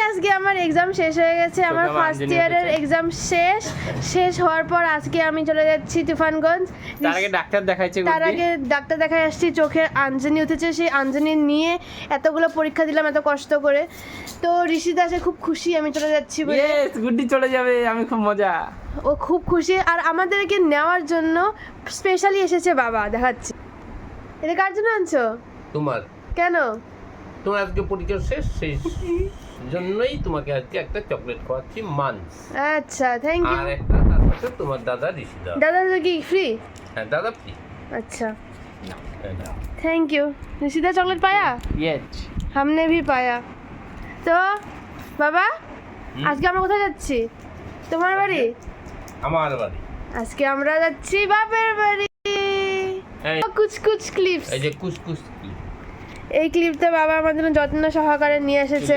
আজকে আমার এক্সাম শেষ হয়ে গেছে, আমার ফার্স্ট ইয়ারের এক্সাম শেষ হওয়ার পর আজকে আমি চলে যাচ্ছি তুফানগঞ্জ। তার আগে ডাক্তার দেখাইছে, তার আগে ডাক্তার দেখাই আসছি, চোখে আঞ্জনি উঠেছে, সেই আঞ্জনি নিয়ে এতগুলো পরীক্ষা দিলাম এত কষ্ট করে। তো ঋষিদা সে খুব খুশি আমি চলে যাচ্ছি বলে। ইয়েস, গুড্ডি চলে যাবে, আমি খুব মজা। ও খুব খুশি, আর আমাদেরকে নেওয়ার জন্য স্পেশালি এসেছে বাবা। দেখাচ্ছি, এটা কার জন্য আনছো? তোমার কেন? তোমার আজকে পরীক্ষা শেষ, সেই জন্যই তোমাকে আজকে একটা চকলেট খাওয়াচ্ছি মান্স। আচ্ছা, থ্যাংক ইউ। আর একটা তার সাথে তোমার দাদা ঋষিদা। দাদা কি ফ্রি? হ্যাঁ, দাদা ফ্রি। अच्छा थैंक यू। ऋषिदा चॉकलेट पाया? ইয়েস। हमने भी पाया। তো বাবা আজকে আমরা কোথায় যাচ্ছি? তোমার বাড়ি? আমার বাড়ি। আজকে আমরা যাচ্ছি বাপের বাড়ি। এই কুচ কুচ ক্লিপস, এই যে কুসকুস কি এই ক্লিপটা বাবা আমার জন্য যত্ন সহকারে নিয়ে এসেছে।